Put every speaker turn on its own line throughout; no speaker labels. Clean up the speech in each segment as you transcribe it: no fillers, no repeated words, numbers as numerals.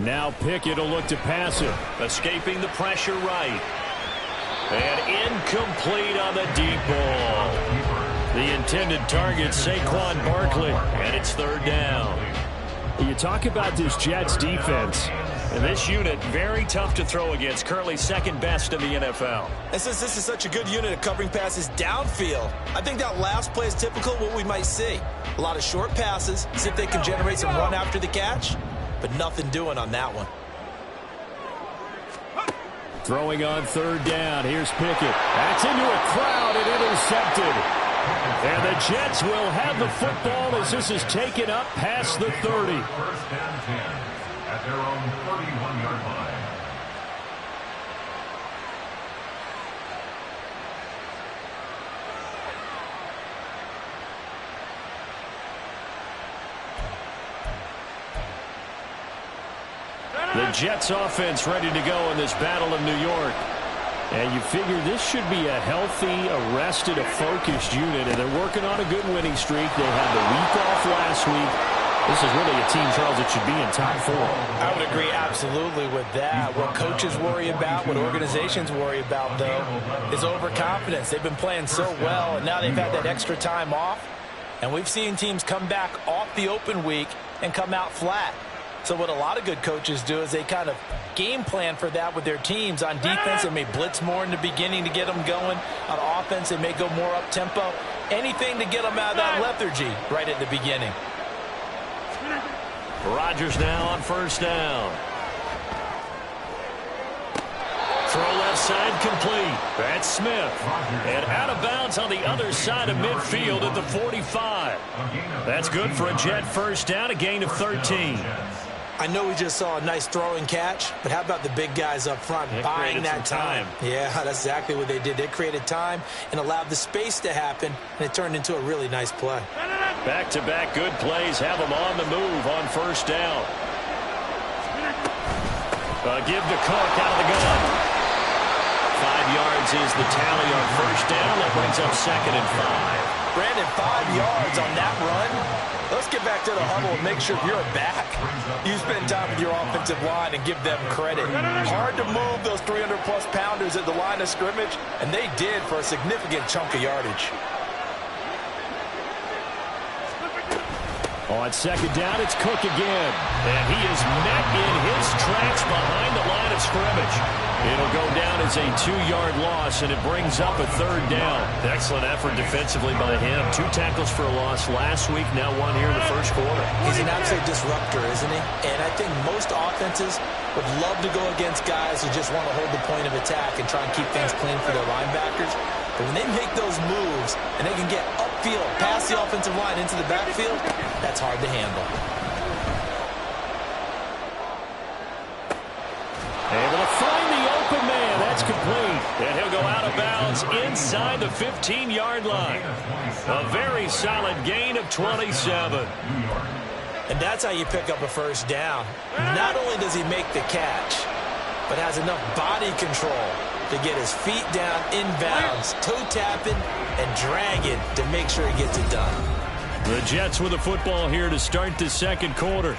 Now Pickett will look to pass it.
Escaping the pressure right. And incomplete on the deep ball. The intended target, Saquon Barkley, and it's third down.
You talk about this Jets defense.
And this unit, very tough to throw against, currently second best in the NFL.
And since this is such a good unit of covering passes downfield, I think that last play is typical of what we might see. A lot of short passes, see if they can generate some run after the catch, but nothing doing on that one.
Throwing on third down. Here's Pickett. That's into a crowd and intercepted. And the Jets will have the football as this is taken up past the 30.
First and 10 at their own 31-yard line.
The Jets offense ready to go in this battle of New York. And you figure this should be a healthy, arrested, a focused unit. And they're working on a good winning streak. They had the week off last week. This is really a team, Charles, that should be in top 4.
I would agree absolutely with that. What coaches worry about, what organizations worry about, though, is overconfidence. They've been playing so well, and now they've had that extra time off. And we've seen teams come back off the open week and come out flat. So what a lot of good coaches do is they kind of game plan for that with their teams. On defense, they may blitz more in the beginning to get them going. On offense, they may go more up-tempo. Anything to get them out of that lethargy right at the beginning.
Rodgers now on first down. Throw left side complete. That's Smith. And out of bounds on the other side of midfield at the 45. That's good for a Jet first down, a gain of 13.
I know we just saw a nice throwing catch, but how about the big guys up front buying that time? Yeah, that's exactly what they did. They created time and allowed the space to happen, and it turned into a really nice play.
Back-to-back good plays have them on the move on first down. Give to Cook out of the gun. 5 yards is the tally on first down. That brings up second and 5.
Brandon, 5 yards on that run. Let's get back to the huddle and make sure if you're a back, you spend time with your offensive line and give them credit. Hard to move those 300-plus pounders at the line of scrimmage, and they did for a significant chunk of yardage.
On second down, it's Cook again.
And he is met in his tracks behind the line of scrimmage. It'll go down as a 2-yard loss, and it brings up a third down. Excellent effort defensively by him. 2 tackles for a loss last week, now 1 here in the first quarter.
He's an absolute disruptor, isn't he? And I think most offenses would love to go against guys who just want to hold the point of attack and try and keep things clean for their linebackers. But when they make those moves and they can get upfield, past the offensive line into the backfield, that's hard to handle.
Able to find the open man. That's complete.
And he'll go out of bounds inside the 15-yard line. A very solid gain of 27.
And that's how you pick up a first down. Not only does he make the catch, but has enough body control to get his feet down inbounds, toe tapping and dragging to make sure he gets it done.
The Jets with the football here to start the second quarter,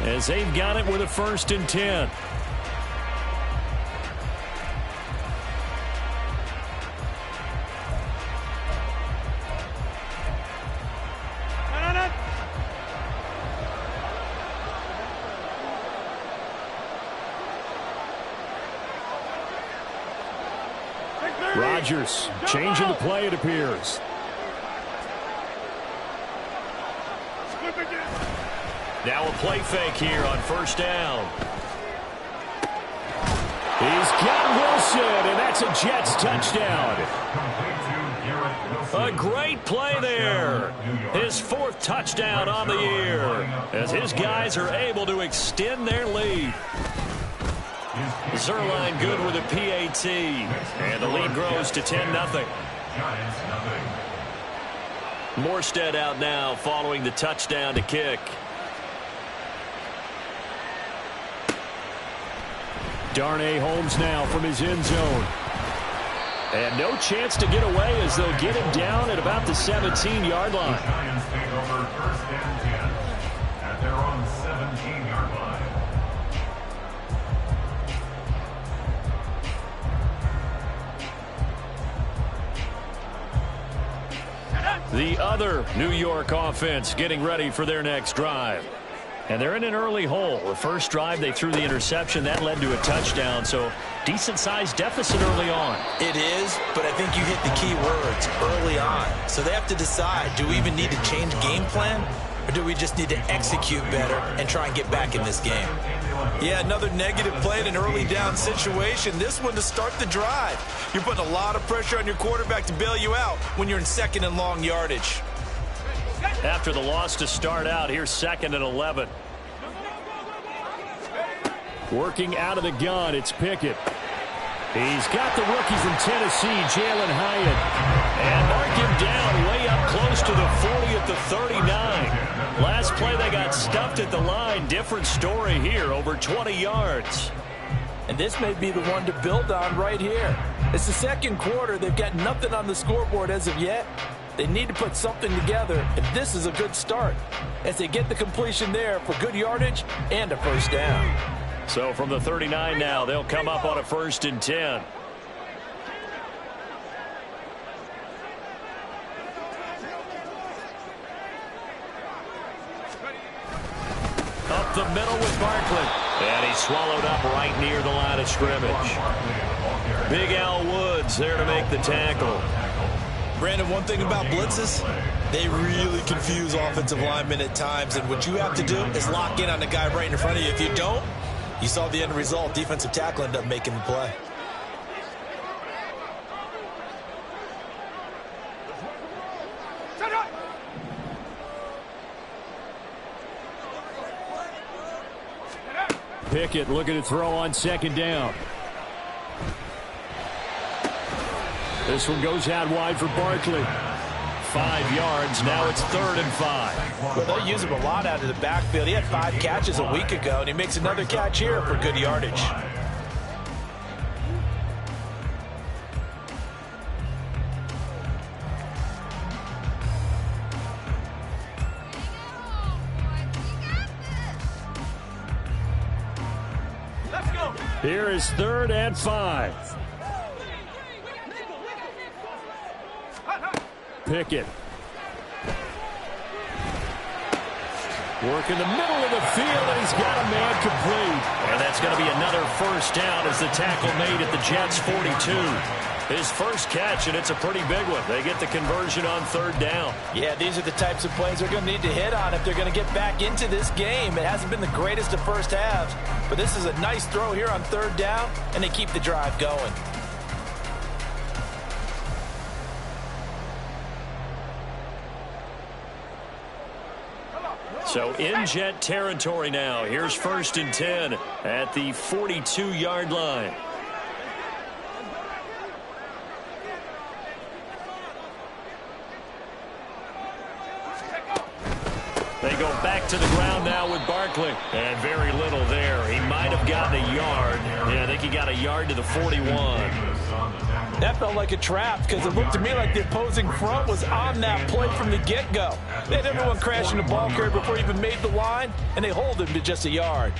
as they've got it with a 1st and 10. Rodgers changing the play, it appears.
Now a play fake here on first down.
He's got Wilson, and that's a Jets touchdown.
A great play there. His 4th touchdown on the year, as his guys are able to extend their lead. Zerline good with a PAT, and the lead grows to 10-0. Morstead out now following the touchdown to kick.
Darnay Holmes now from his end zone. And no chance to get away as they'll get him down at about the 17-yard line.
The Giants take over 1st and 10 at their own 17-yard line.
other New York offense getting ready for their next drive. And they're in an early hole. The first drive, they threw the interception. That led to a touchdown. So decent-sized deficit early on.
It is, but I think you hit the key words, early on. So they have to decide, do we even need to change game plan? Or do we just need to execute better and try and get back in this game? Yeah, another negative play in an early down situation. This one to start the drive. You're putting a lot of pressure on your quarterback to bail you out when you're in second and long yardage.
After the loss to start out, here's 2nd and 11. Working out of the gun, it's Pickett. He's got the rookie from Tennessee, Jalen Hyatt. And mark him down way up close to the 40 at the 39. Last play, they got stuffed at the line. Different story here, over 20 yards.
And this may be the one to build on right here. It's the second quarter. They've got nothing on the scoreboard as of yet. They need to put something together, and this is a good start as they get the completion there for good yardage and a first down.
So from the 39 now, they'll come up on a 1st and 10. Up the middle with Barkley. And he's swallowed up right near the line of scrimmage. Big Al Woods there to make the tackle.
Brandon, one thing about blitzes, they really confuse offensive linemen at times, and what you have to do is lock in on the guy right in front of you. If you don't, you saw the end result. Defensive tackle ended up making the play.
Pickett looking to throw on 2nd down. This one goes out wide for Barkley. 5 yards. Now it's 3rd and 5.
Well, they'll use him a lot out of the backfield. He had 5 catches a week ago, and he makes another catch here for good yardage.
Here is 3rd and 5. Pickett. Work in the middle of the field, and he's got a man complete. And that's going to be another first down as the tackle made at the Jets' 42. His first catch, and it's a pretty big one. They get the conversion on 3rd down.
Yeah, these are the types of plays they're going to need to hit on if they're going to get back into this game. It hasn't been the greatest of first halves, but this is a nice throw here on 3rd down, and they keep the drive going.
So in Jet territory now. Here's 1st and 10 at the 42-yard line. They go back to the ground now with Barkley. And very little there. He might have gotten a yard. Yeah, I think he got a yard to the 41.
That felt like a trap because it looked to me like the opposing front was on that play from the get-go. They had everyone crashing the ball carrier before he even made the line, and they hold him to just a yard.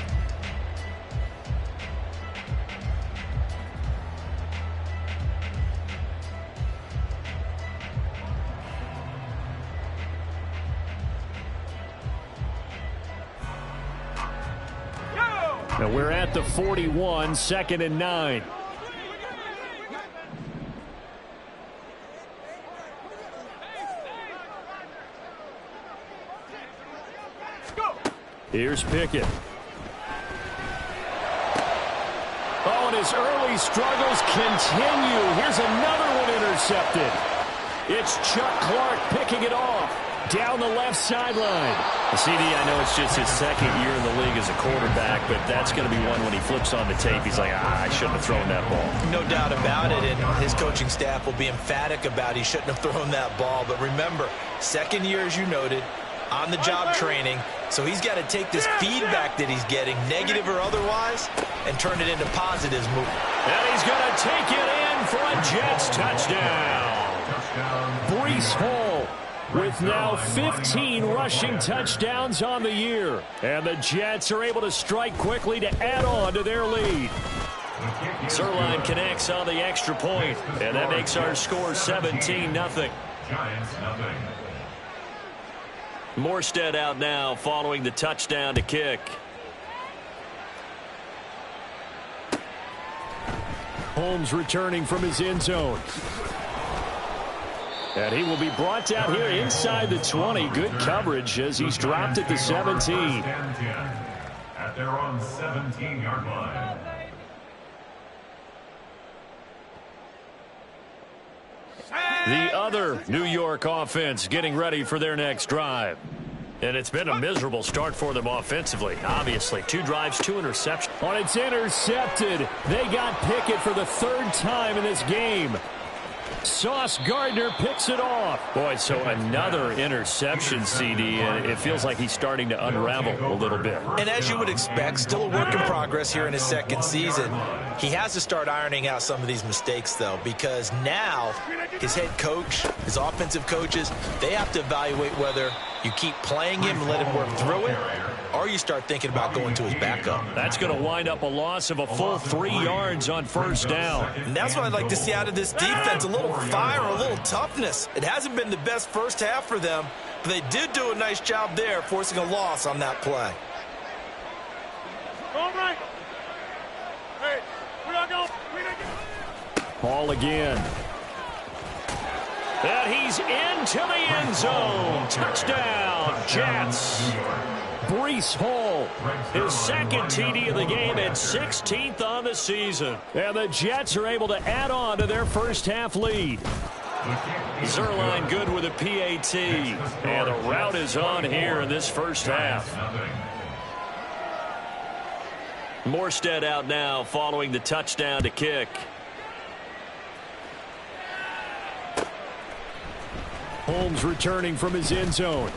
Now we're at the 41, 2nd and 9. Here's Pickett. Oh, and his early struggles continue. Here's another one intercepted. It's Chuck Clark picking it off down the left sideline. CD, I know it's just his 2nd year in the league as a quarterback, but that's going to be one when he flips on the tape. He's like, I shouldn't have thrown that ball.
No doubt about it, and his coaching staff will be emphatic about he shouldn't have thrown that ball. But remember, 2nd year, as you noted, on-the-job training, so he's got to take this feedback that he's getting, negative or otherwise, and turn it into positives.
And he's going to take it in for a Jets touchdown. Breece Hall with now 15 rushing touchdowns on the year. And the Jets are able to strike quickly to add on to their lead. Zerline connects on the extra point, and that makes our score 17-0.
Giants nothing.
Morstead out now following the touchdown to kick.
Holmes returning from his end zone. And he will be brought down here inside the 20. Good coverage as he's dropped at the 17.
At their own 17-yard line.
The other New York offense getting ready for their next drive. And it's been a miserable start for them offensively. Obviously, 2 drives, 2 interceptions.
On it's intercepted. They got Pickett for the 3rd time in this game. Sauce Gardner picks it off.
Boy, so another interception, CD, and it feels like he's starting to unravel a little bit.
And as you would expect, still a work in progress here in his 2nd season. He has to start ironing out some of these mistakes, though, because now his head coach, his offensive coaches, they have to evaluate whether you keep playing him and let him work through it, or you start thinking about going to his backup.
That's going to wind up a loss of a full 3 yards on 1st down.
And that's what I'd like to see out of this defense, a little fire, a little toughness. It hasn't been the best first half for them, but they did do a nice job there, forcing a loss on that play.
All right. Hey, we're not going.
Ball again.
And he's into the end zone. Touchdown, Jets.
Breece Hall.
His 2nd TD of the game and 16th on the season.
And the Jets are able to add on to their first half lead.
Zerline good with a PAT. And the route is on here in this first half. Morstead out now following the touchdown to kick.
Holmes returning from his end zone.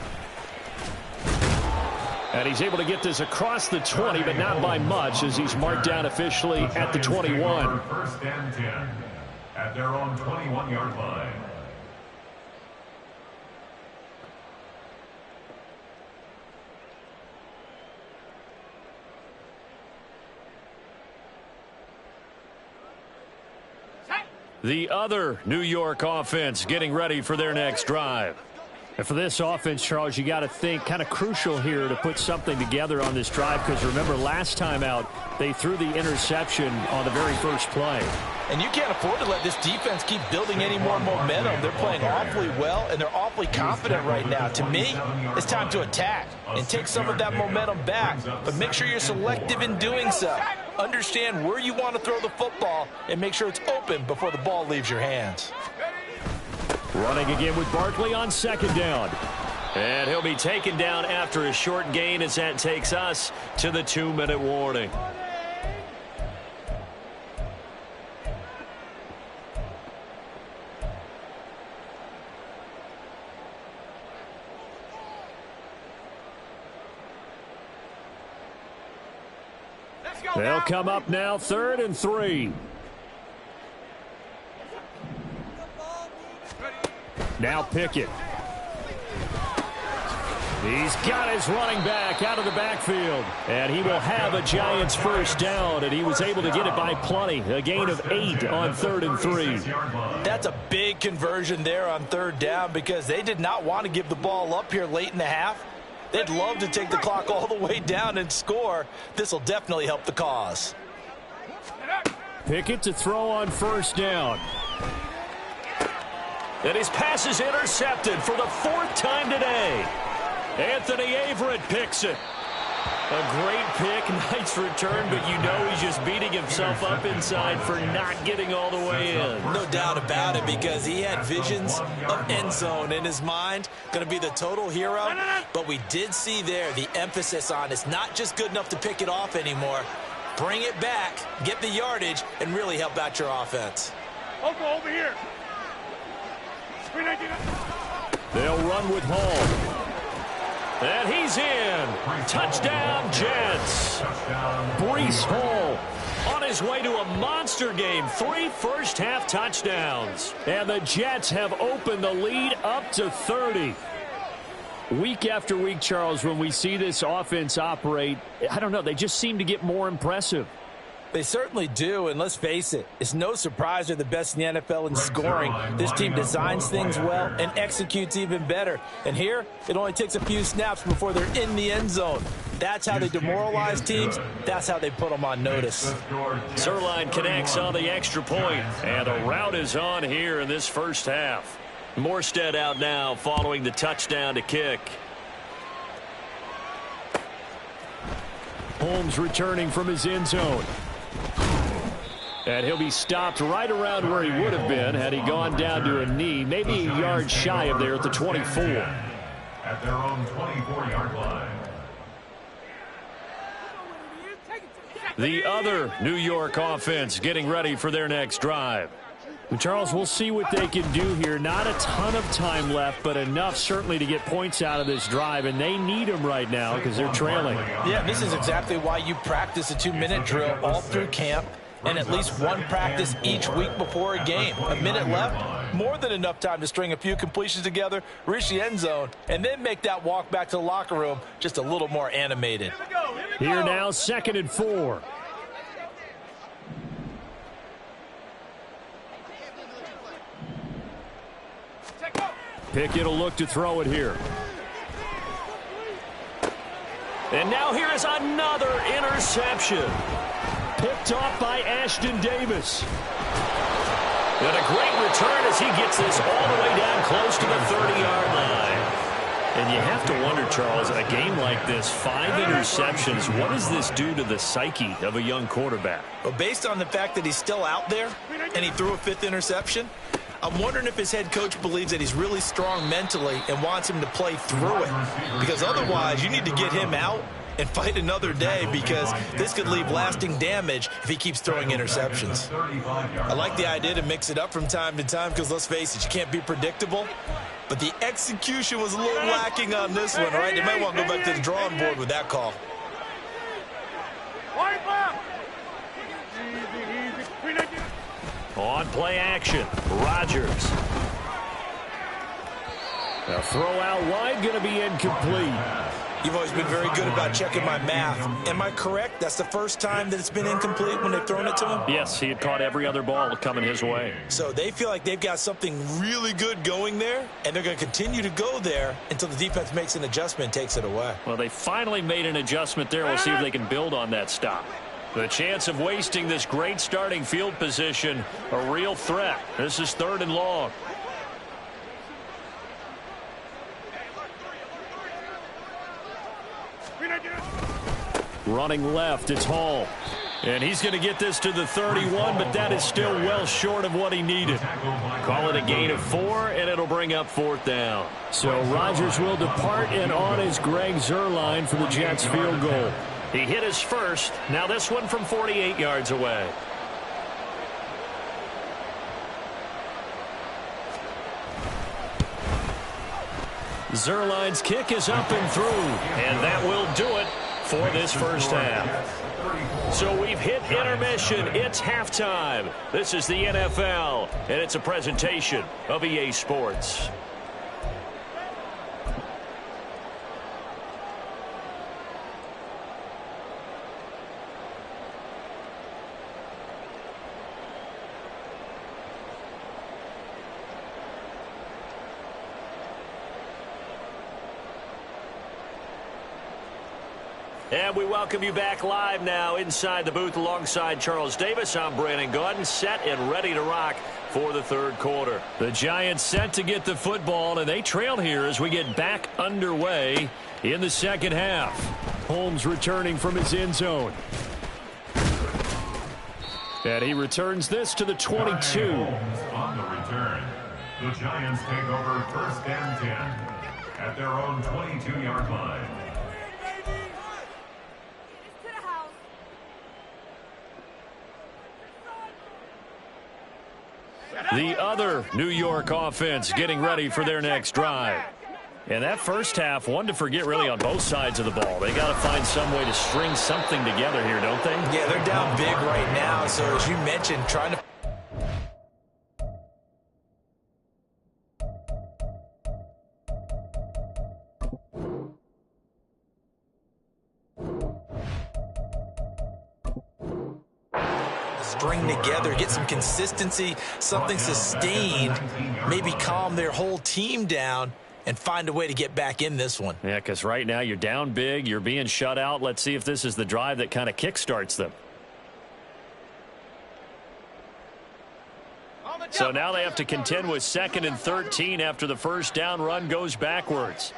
And he's able to get this across the 20, but not by much, as he's marked down officially at the 21.
1st and 10 at their own 21-yard line.
The other New York offense getting ready for their next drive.
And for this offense, Charles, you got to think kind of crucial here to put something together on this drive, because remember last time out they threw the interception on the very first play.
And you can't afford to let this defense keep building any more momentum. They're playing awfully well, and they're awfully confident right now. To me, it's time to attack and take some of that momentum back, but make sure you're selective in doing so. Understand where you want to throw the football and make sure it's open before the ball leaves your hands.
Running again with Barkley on 2nd down.
And he'll be taken down after a short gain as that takes us to the 2-minute warning.
They'll come up now 3rd and 3. Now Pickett. He's got his running back out of the backfield. And he will have a Giants first down, and he was able to get it by plenty. A gain of 8 on 3rd and 3.
That's a big conversion there on 3rd down, because they did not want to give the ball up here late in the half. They'd love to take the clock all the way down and score. This will definitely help the cause.
Pickett to throw on 1st down.
And his pass is intercepted for the 4th time today. Anthony Averett picks it. A great pick, nice return, but you know he's just beating himself up inside for not getting all the way in.
No doubt about it, because he had visions of end zone in his mind. Going to be the total hero. But we did see there the emphasis on it's not just good enough to pick it off anymore. Bring it back, get the yardage, and really help out your offense.
Go over here.
They'll run with Hall.
And he's in. Touchdown, Jets.
Breece Hall
on his way to a monster game. 3 first-half touchdowns.
And the Jets have opened the lead up to 30. Week after week, Charles, when we see this offense operate, I don't know, they just seem to get more impressive.
They certainly do, and let's face it, it's no surprise they're the best in the NFL in scoring. This team designs things well and executes even better. And here, it only takes a few snaps before they're in the end zone. That's how they demoralize teams. That's how they put them on notice.
Zuerlein connects on the extra point, and a rout is on here in this first half. Morstead out now following the touchdown to kick.
Holmes returning from his end zone. And he'll be stopped right around where he would have been had he gone down to a knee, maybe a yard shy of there at the 24.
At their own 24-yard line.
The other New York offense getting ready for their next drive.
And Charles, we'll see what they can do here. Not a ton of time left, but enough certainly to get points out of this drive, and they need them right now because they're trailing.
Yeah, this is exactly why you practice a 2-minute drill all through camp and at least one practice each week before a game. A minute left, more than enough time to string a few completions together, reach the end zone, and then make that walk back to the locker room just a little more animated.
Here now, 2nd and 4. Pickett will look to throw it here.
And now here is another interception.
Picked off by Ashton Davis.
And a great return as he gets this all the way down close to the 30-yard line.
And you have to wonder, Charles, in a game like this, 5 interceptions, what does this do to the psyche of a young quarterback?
Well, based on the fact that he's still out there and he threw a 5th interception, I'm wondering if his head coach believes that he's really strong mentally and wants him to play through it. Because otherwise, you need to get him out and fight another day, because this could leave lasting damage if he keeps throwing interceptions. I like the idea to mix it up from time to time because, let's face it, you can't be predictable. But the execution was a little lacking on this one, right? They might want to go back to the drawing board with that call.
On play action, Rodgers.
A throw out wide, going to be incomplete.
You've always been very good about checking my math. Am I correct? That's the first time that it's been incomplete when they've thrown it to him?
Yes, he had caught every other ball coming his way.
So they feel like they've got something really good going there, and they're going to continue to go there until the defense makes an adjustment and takes it away.
Well, they finally made an adjustment there. We'll see if they can build on that stop. The chance of wasting this great starting field position, a real threat. This is 3rd and long.
Running left, it's Hall.
And he's going to get this to the 31, but that is still well short of what he needed. Call it a gain of 4, and it'll bring up 4th down.
So Rodgers will depart, and on is Greg Zuerlein for the Jets field goal.
He hit his first. Now this one from 48 yards away. Zuerlein's kick is up and through, and that will do it for this first half. So we've hit intermission. It's halftime. This is the NFL, and it's a presentation of EA Sports. And we welcome you back live now inside the booth alongside Charles Davis. I'm Brandon Gaudin, set and ready to rock for the 3rd quarter.
The Giants set to get the football, and they trail here as we get back underway in the 2nd half. Holmes returning from his end zone. And he returns this to the 22.
On the return, the Giants take over 1st and 10 at their own 22-yard line.
The other New York offense getting ready for their next drive.
And that first half, one to forget really on both sides of the ball. They got to find some way to string something together here, don't they?
Yeah, they're down big right now. So as you mentioned, trying to string together, get some consistency, something sustained, maybe calm their whole team down and find a way to get back in this one.
Yeah, because right now you're down big, you're being shut out. Let's see if this is the drive that kind of kickstarts them. So now they have to contend with 2nd and 13 after the first down run goes backwards.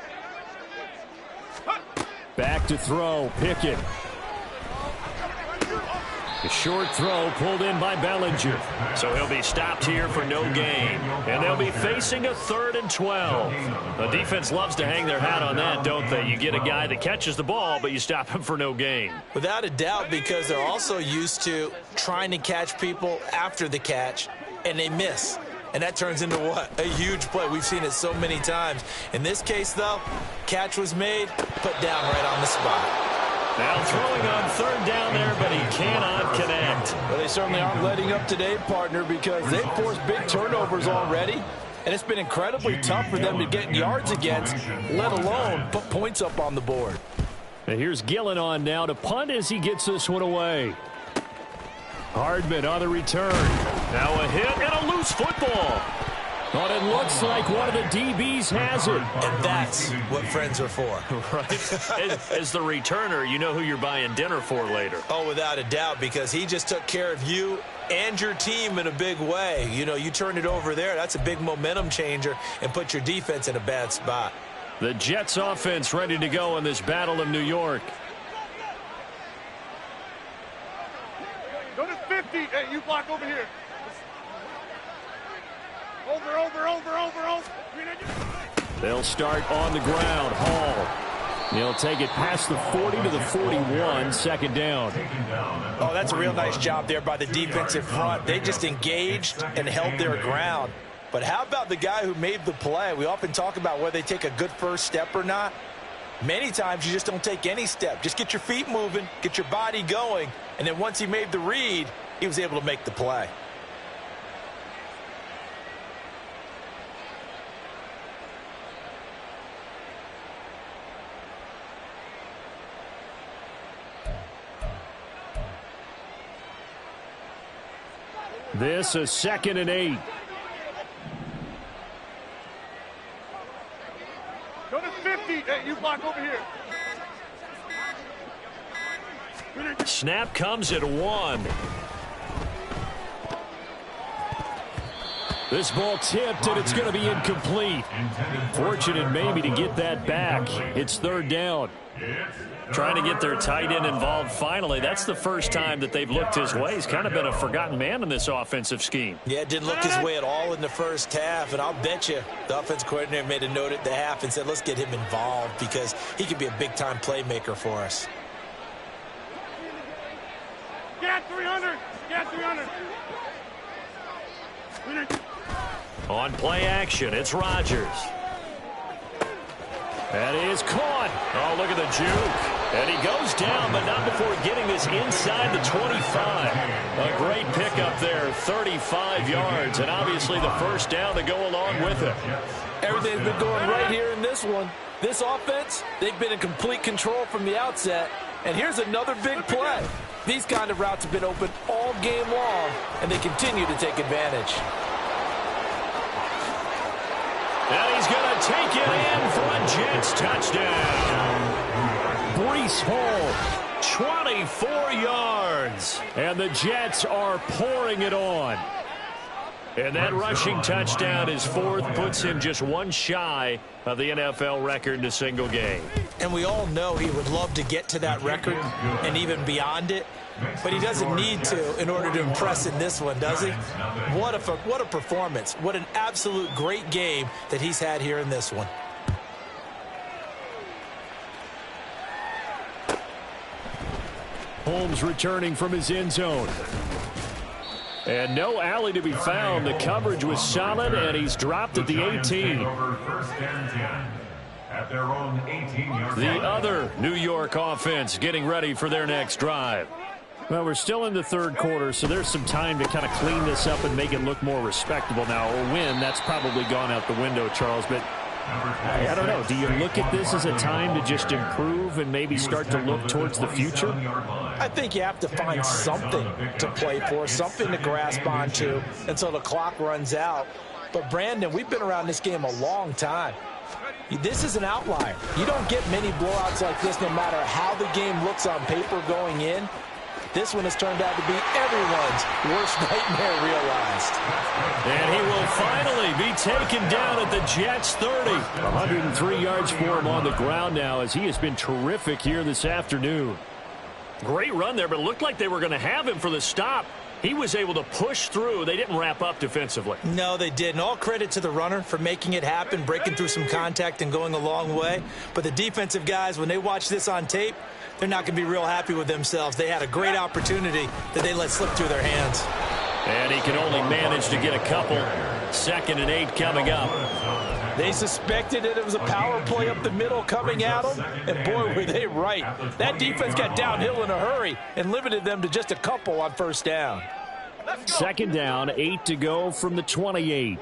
Back to throw, Pickett. A short throw pulled in by Bellinger. So he'll be stopped here for no gain. And they'll be facing a 3rd and 12. The defense loves to hang their hat on that, don't they? You get a guy that catches the ball, but you stop him for no gain.
Without a doubt, because they're also used to trying to catch people after the catch, and they miss. And that turns into what? A huge play. We've seen it so many times. In this case, though, catch was made, put down right on the spot.
Now throwing on 3rd down there, but he cannot connect.
Well, they certainly aren't letting up today, partner, because they've forced big turnovers already, and it's been incredibly tough for them to get yards against, let alone put points up on the board.
And here's Gillen on now to punt as he gets this one away. Hardman on the return. Now a hit and a loose football. But it looks like one of the DBs has it.
And that's what friends are for.
Right. As the returner, you know who you're buying dinner for later.
Oh, without a doubt, because he just took care of you and your team in a big way. You know, you turn it over there. That's a big momentum changer and put your defense in a bad spot.
The Jets offense ready to go in this Battle of New York.
Go to 50. Hey, you block over here. Over.
They'll start on the ground. Hall. He'll take it past the 40 to the 41, 2nd down.
Oh, that's a real nice job there by the defensive front. They just engaged and held their ground. But how about the guy who made the play? We often talk about whether they take a good first step or not. Many times you just don't take any step. Just get your feet moving, get your body going, and then once he made the read, he was able to make the play.
This is 2nd and 8.
Go to 50. Hey, you block over here.
Snap comes at 1. This ball tipped, and it's going to be incomplete. Fortunate maybe to get that back. It's 3rd down. Trying to get their tight end involved finally. That's the first time that they've looked his way. He's kind of been a forgotten man in this offensive scheme.
Yeah, it didn't look his way at all in the first half, and I'll bet you the offense coordinator made a note at the half and said, let's get him involved because he could be a big-time playmaker for us.
Get 300. Get 300.
On play action, it's Rodgers. That is caught. Oh, look at the juke. And he goes down, but not before getting this inside the 25. A great pickup there, 35 yards, and obviously the first down to go along with it.
Everything's been going right here in this one. This offense, they've been in complete control from the outset. And here's another big play. These kind of routes have been open all game long, and they continue to take advantage.
And he's going to take it in for a Jets touchdown. Breece Hall, 24 yards. And the Jets are pouring it on. And that rushing touchdown, his 4th, puts him just one shy of the NFL record in a single game.
And we all know he would love to get to that record and even beyond it. But he doesn't need to in order to impress in this one, does he? What a performance. What an absolute great game that he's had here in this one.
Holmes returning from his end zone. And no alley to be found. The coverage was solid, and he's dropped at the 18. The other New York offense getting ready for their next drive. Well, we're still in the 3rd quarter, so there's some time to kind of clean this up and make it look more respectable now. A win, that's probably gone out the window, Charles. But I don't know. Do you look at this as a time to just improve and maybe start to look towards the future?
I think you have to find something to play for, something to grasp onto until the clock runs out. But, Brandon, we've been around this game a long time. This is an outlier. You don't get many blowouts like this no matter how the game looks on paper going in. This one has turned out to be everyone's worst nightmare realized.
And he will finally be taken down at the Jets' 30.
103 yards for him on the ground now as he has been terrific here this afternoon.
Great run there, but it looked like they were going to have him for the stop. He was able to push through. They didn't wrap up defensively.
No, they didn't. All credit to the runner for making it happen, breaking through some contact and going a long way. But the defensive guys, when they watch this on tape, they're not going to be real happy with themselves. They had a great opportunity that they let slip through their hands.
And he can only manage to get a couple. 2nd and 8 coming up.
They suspected it was a power play up the middle coming at them, and boy, were they right. That defense got downhill in a hurry and limited them to just a couple on 1st down.
2nd down, 8 to go from the 28.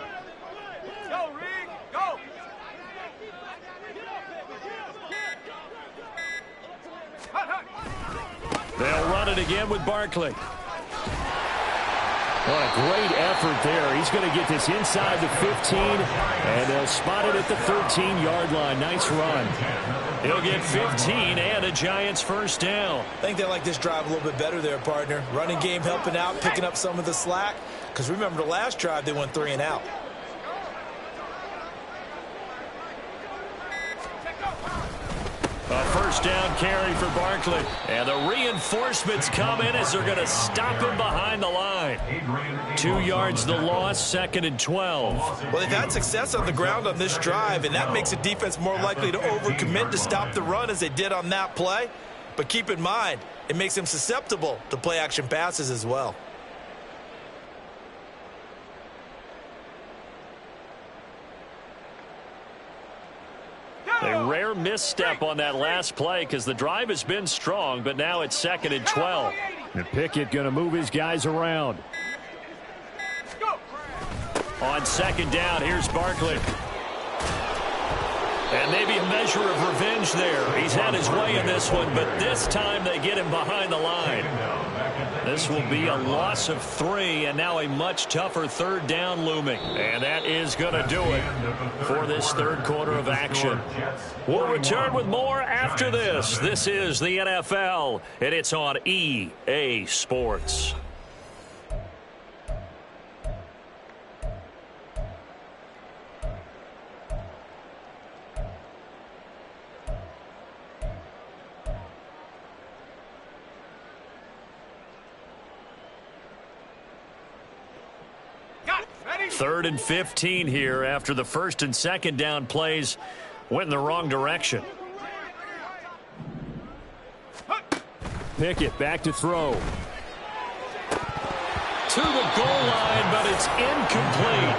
Go, Reed, go!
They'll run it again with Barkley.
What a great effort there. He's going to get this inside the 15, and they'll spot it at the 13-yard line. Nice run.
He'll get 15 and a Giants 1st down.
I think they like this drive a little bit better there, partner. Running game helping out, picking up some of the slack. Because remember the last drive, they went 3 and out.
A 1st down carry for Barkley. And the reinforcements come in as they're going to stop him behind the line. 2 yards the loss, 2nd and 12.
Well, they've had success on the ground on this drive, and that makes the defense more likely to overcommit to stop the run as they did on that play. But keep in mind, it makes them susceptible to play-action passes as well.
A rare misstep on that last play because the drive has been strong, but now it's 2nd and 12.
And Pickett going to move his guys around.
On 2nd down, here's Barkley. And maybe a measure of revenge there. He's had his way in this one, but this time they get him behind the line. This will be a loss of 3, and now a much tougher 3rd down looming. And that is going to do it for this 3rd quarter of action. We'll return with more after this. This is the NFL, and it's on EA Sports. Third and 15 here after the 1st and 2nd down plays went in the wrong direction.
Pickett back to throw.
To the goal line, but it's incomplete.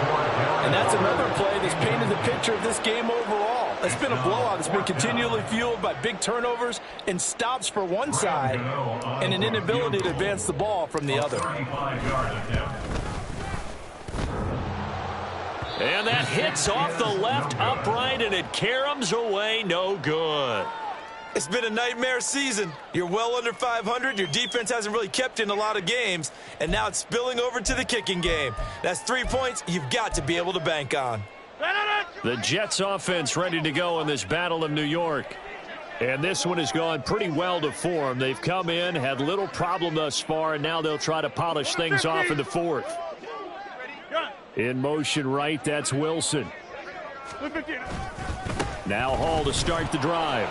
And that's another play that's painted the picture of this game overall. It's been a blowout. It's been continually fueled by big turnovers and stops for one side and an inability to advance the ball from the other.
And that hits off the left upright, and it caroms away no good.
It's been a nightmare season. You're well under 500. Your defense hasn't really kept in a lot of games, and now it's spilling over to the kicking game. That's 3 points you've got to be able to bank on.
The Jets offense ready to go in this Battle of New York. And this one has gone pretty well to form. They've come in, had little problem thus far, and now they'll try to polish things off in the 4th. In motion right, that's Wilson. Now Hall to start the drive.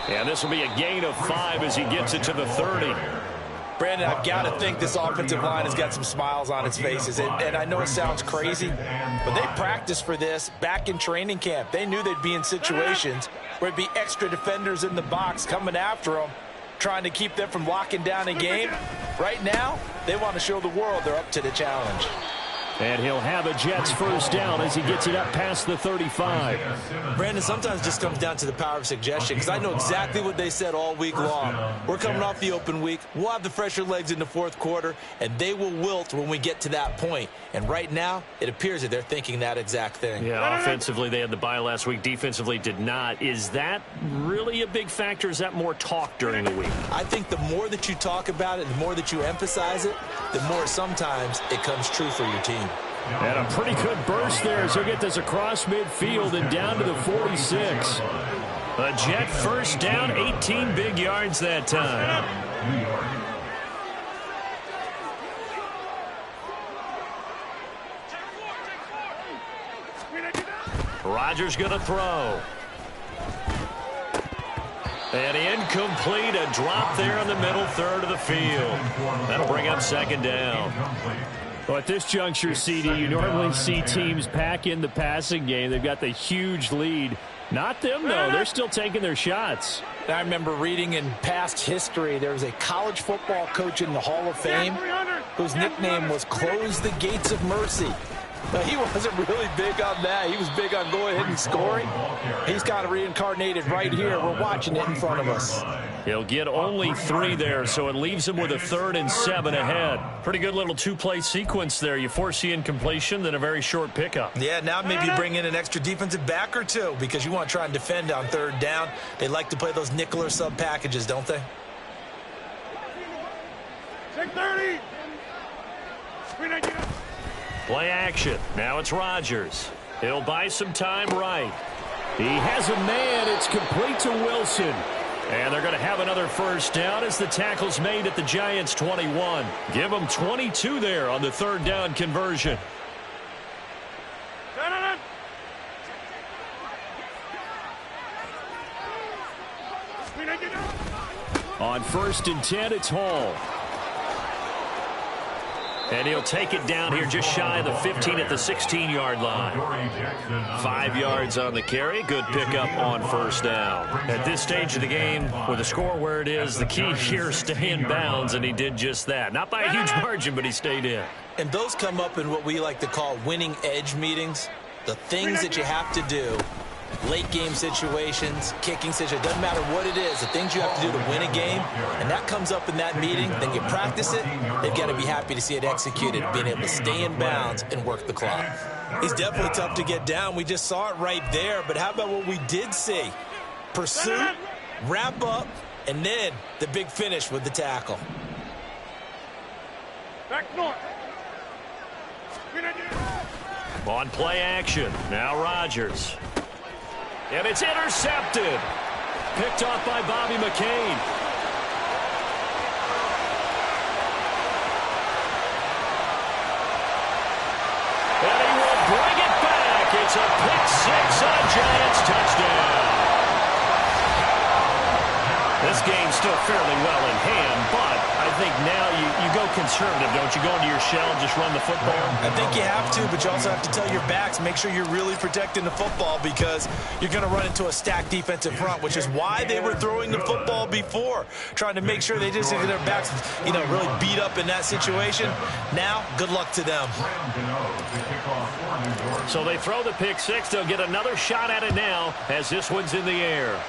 And this will be a gain of 5 as he gets it to the 30.
Brandon, I've got to think this offensive line has got some smiles on its faces. And I know it sounds crazy, but they practiced for this back in training camp. They knew they'd be in situations where it'd be extra defenders in the box coming after them, trying to keep them from locking down a game. Right now, they want to show the world they're up to the challenge.
And he'll have a Jets first down as he gets it up past the 35.
Brandon, sometimes it just comes down to the power of suggestion, because I know exactly what they said all week long. We're coming off the open week. We'll have the fresher legs in the fourth quarter, and they will wilt when we get to that point. And right now, it appears that they're thinking that exact thing.
Yeah, offensively, they had the bye last week. Defensively, did not. Is that really a big factor? Is that more talk during the week?
I think the more that you talk about it, the more that you emphasize it, the more sometimes it comes true for your team.
And a pretty good burst there as he'll get this across midfield and down to the 46.
A Jet first down, 18 big yards that time. Rodgers going to throw. And incomplete, a drop there in the middle third of the field. That'll bring up second down.
Well, at this juncture, CD, you normally see teams pack in the passing game. They've got the huge lead. Not them, though. They're still taking their shots.
I remember reading in past history, there was a college football coach in the Hall of Fame whose nickname was Close the Gates of Mercy. But he wasn't really big on that. He was big on going ahead and scoring. He's kind of reincarnated right here. We're watching it in front of us.
He'll get only 3 there, so it leaves him with a 3rd and 7 ahead. Pretty good little 2-play sequence there. You force the incompletion, then a very short pickup.
Yeah, now maybe bring in an extra defensive back or two because you want to try and defend on 3rd down. They like to play those nickel or sub packages, don't they?
630.
Play action. Now it's Rodgers. He'll buy some time right.
He has a man. It's complete to Wilson.
And they're going to have another first down as the tackle's made at the Giants' 21. Give them 22 there on the 3rd down conversion.
On 1st and 10, it's Hall.
And he'll take it down here just shy of the 15 at the 16-yard line. 5 yards on the carry. Good pickup on 1st down. At this stage of the game, with the score where it is, the key here is stay in bounds, and he did just that. Not by a huge margin, but he stayed in.
And those come up in what we like to call winning edge meetings. The things that you have to do. Late game situations, kicking situations, doesn't matter what it is, the things you have to do to win a game, and that comes up in that meeting, then you practice it, they've got to be happy to see it executed, being able to stay in bounds and work the clock. He's definitely tough to get down. We just saw it right there, but how about what we did see? Pursuit, wrap up, and then the big finish with the tackle.
Back north.
On play action, now Rodgers. And it's intercepted. Picked off by Bobby McCain. And he will bring it back. It's a pick 6 on Giants touchdown. This game's still fairly well in hand, but I think now you go conservative, don't you? Go into your shell and just run the football?
I think you have to, but you also have to tell your backs, make sure you're really protecting the football because you're going to run into a stacked defensive front, which is why they were throwing the football before, trying to make sure they just get their backs, really beat up in that situation. Now, good luck to them.
So they throw the pick 6. They'll get another shot at it now as this one's in the air.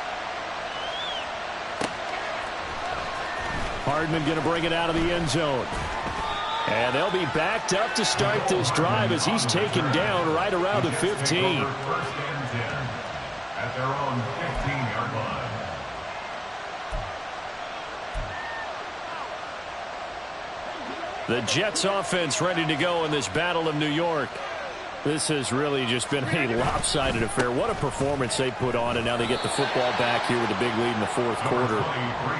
Hardman going to bring it out of the end zone. And they'll be backed up to start this drive as he's taken down right around the 15.
First and 10 at their own 15-yard line.
The Jets offense ready to go in this Battle of New York. This has really just been a lopsided affair. What a performance they put on, and now they get the football back here with a big lead in the 4th quarter.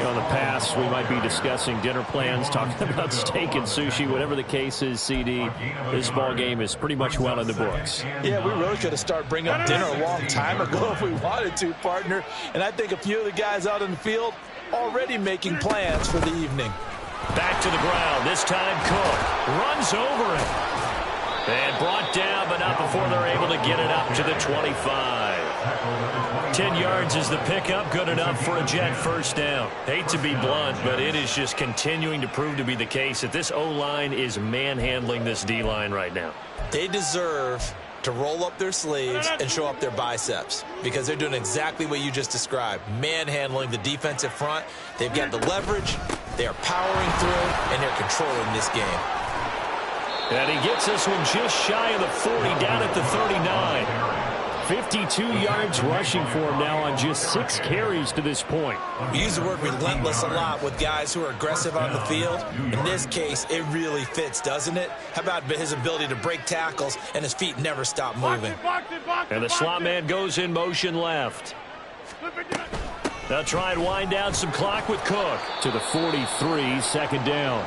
In the past, we might be discussing dinner plans, talking about steak and sushi, whatever the case is, CD. This ball game is pretty much well in the books.
Yeah, we really could have started bringing up dinner a long time ago if we wanted to, partner. And I think a few of the guys out in the field already making plans for the evening.
Back to the ground. This time Cook runs over it. And brought down, but not before they're able to get it up to the 25. 10 yards is the pickup, good enough for a Jet first down. Hate to be blunt, but it is just continuing to prove to be the case that this O-line is manhandling this D-line right now.
They deserve to roll up their sleeves and show up their biceps because they're doing exactly what you just described, manhandling the defensive front. They've got the leverage, they are powering through, and they're controlling this game.
And he gets this one just shy of the 40, down at the 39.
52 yards rushing for him now on just 6 carries to this point.
We use the word relentless a lot with guys who are aggressive on the field. In this case, it really fits, doesn't it? How about his ability to break tackles and his feet never stop moving?
And the slot man goes in motion left. They'll try and wind down some clock with Cook.
To the 43, second down.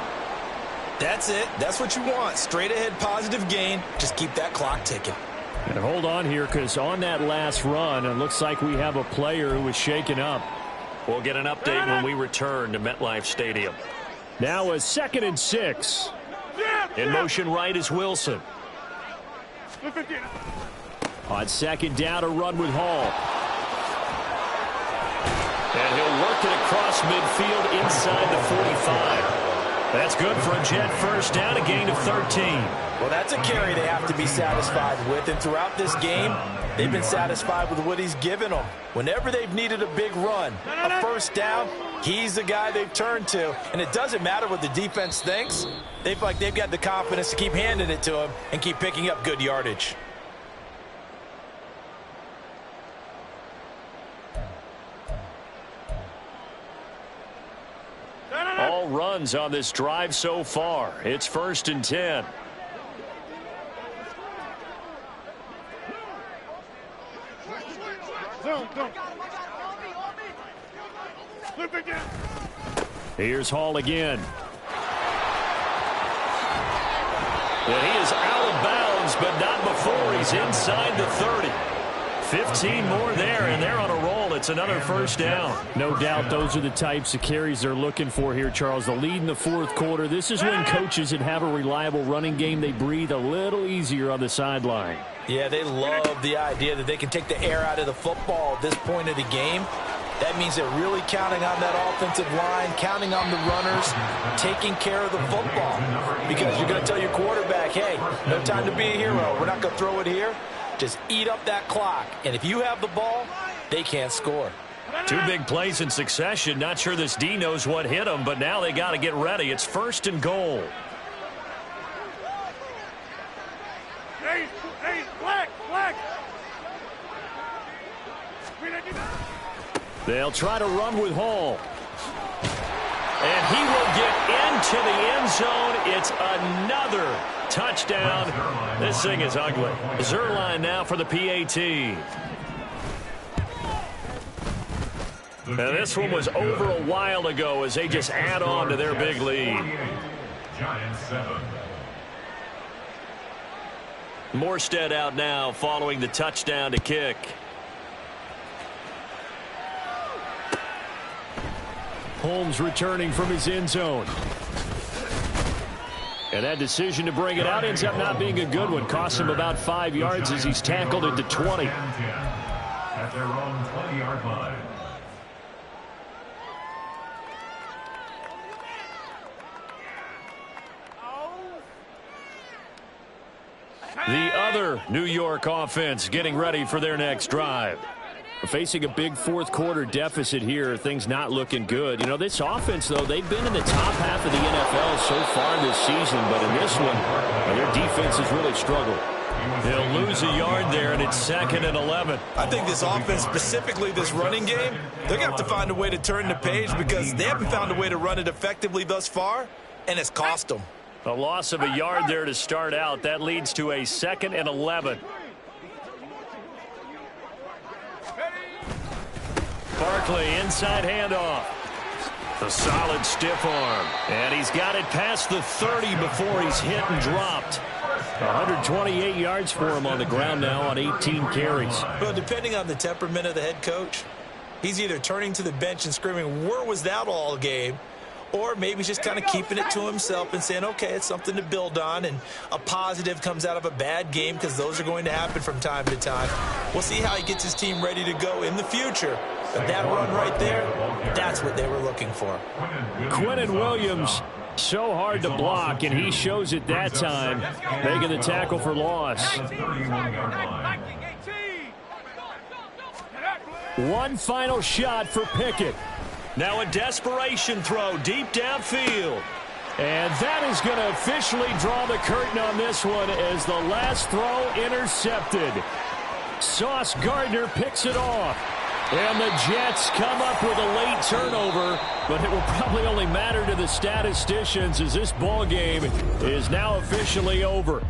That's it. That's what you want. Straight ahead positive gain. Just keep that clock ticking.
And hold on here, because on that last run, it looks like we have a player who was shaken up.
We'll get an update when we return to MetLife Stadium.
Now a 2nd and 6.
In motion right is Wilson.
On second down, a run with Hall.
And he'll work it across midfield inside the 45. That's good for a Jet first down, a gain of 13.
Well, that's a carry they have to be satisfied with. And throughout this game, they've been satisfied with what he's given them. Whenever they've needed a big run, a first down, he's the guy they've turned to. And it doesn't matter what the defense thinks. They feel like they've got the confidence to keep handing it to him and keep picking up good yardage.
All runs on this drive so far. It's 1st and 10.
Here's Hall again.
And he is out of bounds, but not before he's inside the 30. 15 more there, and they're on a roll. It's another first down.
No doubt those are the types of carries they're looking for here, Charles. The lead in the 4th quarter. This is when coaches that have a reliable running game, they breathe a little easier on the sideline.
Yeah, they love the idea that they can take the air out of the football at this point of the game. That means they're really counting on that offensive line, counting on the runners, taking care of the football. Because you're going to tell your quarterback, hey, no time to be a hero. We're not going to throw it here. Just eat up that clock. And if you have the ball, they can't score.
2 big plays in succession. Not sure this D knows what hit him, but now they got to get ready. It's 1st and goal.
Hey, black.
They'll try to run with Hall. And he will get into the end zone. It's another touchdown. This thing is ugly. Zerline now for the PAT. Now this one was over a while ago as they just add on to their big lead.
Giants 7.
Morstead out now following the touchdown to kick.
Holmes returning from his end zone. And that decision to bring it out ends up not being a good one. Costs him about 5 yards as he's tackled at the 20.
At their own 20-yard line.
The other New York offense getting ready for their next drive.
Facing a big 4th quarter deficit here, things not looking good. You know, this offense, though, they've been in the top half of the NFL so far this season, but in this one, their defense has really struggled.
They'll lose a yard there, and it's 2nd and 11.
I think this offense, specifically this running game, they're going to have to find a way to turn the page because they haven't found a way to run it effectively thus far, and it's cost them.
A loss of a yard there to start out. That leads to a 2nd and 11. Barkley, inside handoff. A solid stiff arm. And he's got it past the 30 before he's hit and dropped.
128 yards for him on the ground now on 18 carries.
Well, depending on the temperament of the head coach, he's either turning to the bench and screaming, where was that all game? or maybe he's just kind of keeping it to himself and saying, okay, it's something to build on, and a positive comes out of a bad game because those are going to happen from time to time. We'll see how he gets his team ready to go in the future. But that run right there, that's what they were looking for.
Quinnen Williams, so hard to block, and he shows it that time, making the tackle for loss. One final shot for Pickett.
Now a desperation throw deep downfield.
And that is going to officially draw the curtain on this one as the last throw intercepted. Sauce Gardner picks it off. And the Jets come up with a late turnover, but it will probably only matter to the statisticians as this ball game is now officially over.